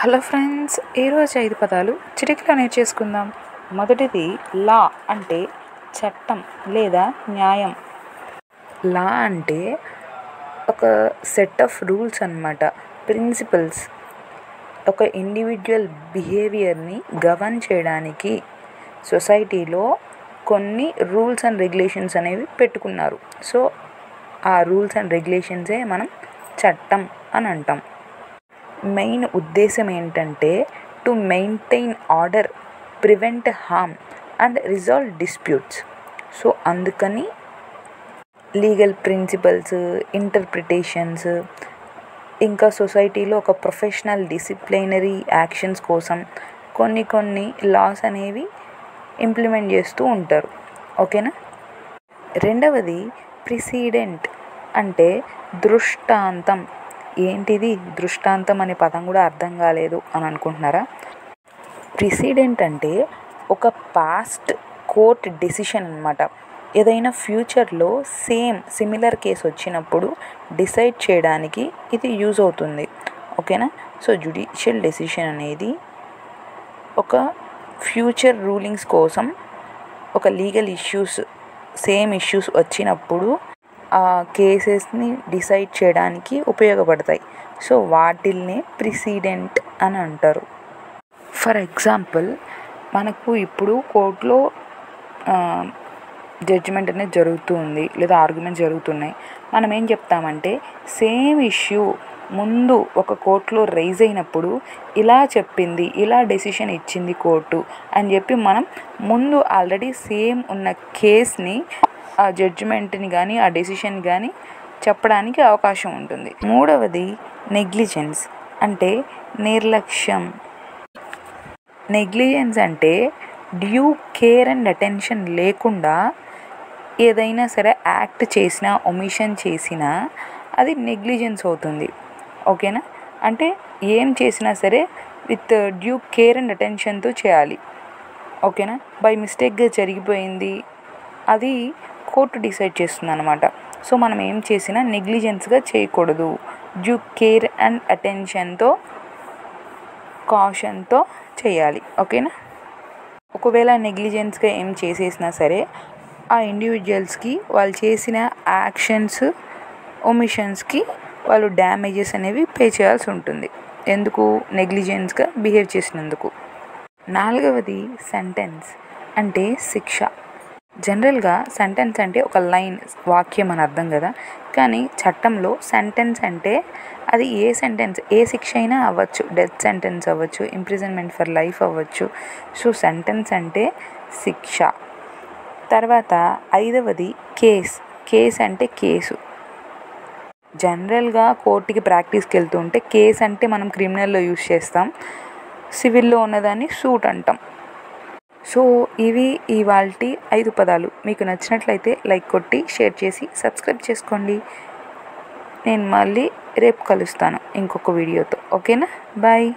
Hello friends, ఈరోజు 5 పదాలు చిటికలో నేర్చేసుకుందాం. మొదటిది లా అంటే చట్టం లేదా న్యాయం. లా అంటే ఒక సెట్ ఆఫ్ రూల్స్ అన్నమాట, ప్రిన్సిపల్స్. ఒక ఇండివిజువల్ బిహేవియర్ని గవర్న్ చేయడానికి సొసైటీలో కొన్ని రూల్స్ అండ్ రెగ్యులేషన్స్ అనేవి పెట్టుకున్నారు. సో ఆ రూల్స్ అండ్ రెగ్యులేషన్సే మనం చట్టం అని అంటాం. మెయిన్ ఉద్దేశం ఏంటంటే to maintain order, prevent harm and resolve disputes. So అందుకని లీగల్ ప్రిన్సిపల్స్, ఇంటర్ప్రిటేషన్స్, ఇంకా సొసైటీలో ఒక ప్రొఫెషనల్ డిసిప్లినరీ యాక్షన్స్ కోసం కొన్ని లాస్ అనేవి ఇంప్లిమెంట్ చేస్తూ ఉంటారు. ఓకేనా. రెండవది ప్రిసిడెంట్ అంటే దృష్టాంతం. ఏంటిది దృష్టాంతం అనే పదం కూడా అర్థం కాలేదు అని అనుకుంటున్నారా? ప్రిసిడెంట్ అంటే ఒక పాస్ట్ కోర్ట్ డెసిషన్ అన్నమాట. ఏదైనా ఫ్యూచర్లో సిమిలర్ కేసు వచ్చినప్పుడు డిసైడ్ చేయడానికి ఇది యూజ్ అవుతుంది. ఓకేనా. సో జ్యుడిషియల్ డెసిషన్ అనేది ఒక ఫ్యూచర్ రూలింగ్స్ కోసం, ఒక లీగల్ ఇష్యూస్ వచ్చినప్పుడు ఆ కేసెస్ని డిసైడ్ చేయడానికి ఉపయోగపడతాయి. సో వాటిల్నే ప్రిసిడెంట్ అని అంటారు. ఫర్ ఎగ్జాంపుల్, మనకు ఇప్పుడు కోర్టులో జడ్జిమెంట్ అనేది జరుగుతుంది లేదా ఆర్గ్యుమెంట్స్ జరుగుతున్నాయి. మనం ఏం చెప్తామంటే సేమ్ ఇష్యూ ముందు ఒక కోర్టులో రైజ్ అయినప్పుడు ఇలా చెప్పింది, ఇలా డెసిషన్ ఇచ్చింది కోర్టు అని చెప్పి మనం ముందు ఆల్రెడీ సేమ్ ఉన్న కేస్ని, ఆ జడ్జిమెంట్ని కానీ ఆ డెసిషన్ కానీ చెప్పడానికి అవకాశం ఉంటుంది. మూడవది నెగ్లిజెన్స్ అంటే నిర్లక్ష్యం. నెగ్లిజెన్స్ అంటే డ్యూ కేర్ అండ్ అటెన్షన్ లేకుండా ఏదైనా సరే యాక్ట్ చేసినా, ఒమిషన్ చేసినా అది నెగ్లిజెన్స్ అవుతుంది. ఓకేనా. అంటే ఏం చేసినా సరే విత్ డ్యూ కేర్ అండ్ అటెన్షన్తో చేయాలి. ఓకేనా. బై మిస్టేక్గా జరిగిపోయింది, అది కోర్టు డిసైడ్ చేస్తుంది అన్నమాట. సో మనం ఏం చేసినా నెగ్లిజెన్స్గా చేయకూడదు. డ్యూ కేర్ అండ్ అటెన్షన్తో, కాషన్తో చేయాలి. ఓకేనా. ఒకవేళ నెగ్లిజెన్స్గా ఏం చేసేసినా సరే ఆ ఇండివిజువల్స్కి వాళ్ళు చేసిన యాక్షన్స్, ఒమిషన్స్కి వాళ్ళు డ్యామేజెస్ అనేవి పే చేయాల్సి ఉంటుంది. ఎందుకు? నెగ్లిజెన్స్గా బిహేవ్ చేసినందుకు. నాలుగవది సెంటెన్స్ అంటే శిక్ష. జనరల్గా సెంటెన్స్ అంటే ఒక లైన్, వాక్యం అని అర్థం కదా. కానీ చట్టంలో సెంటెన్స్ అంటే అది ఏ శిక్ష అయినా అవ్వచ్చు. డెత్ సెంటెన్స్ అవ్వచ్చు, ఇంప్రిజన్మెంట్ ఫర్ లైఫ్ అవ్వచ్చు. సో సెంటెన్స్ అంటే శిక్ష. తర్వాత ఐదవది కేస్ అంటే కేసు. జనరల్గా కోర్టుకి ప్రాక్టీస్కి వెళ్తుంటే కేస్ అంటే మనం క్రిమినల్లో యూజ్ చేస్తాం, సివిల్లో ఉన్నదాన్ని సూట్ అంటాం. సో ఇవి ఇవాల్టి 5 పదాలు. మీకు నచ్చినట్లయితే లైక్ కొట్టి, షేర్ చేసి, సబ్స్క్రైబ్ చేసుకోండి. నేను మళ్ళీ రేపు కలుస్తాను ఇంకొక వీడియోతో. ఓకేనా. బాయ్.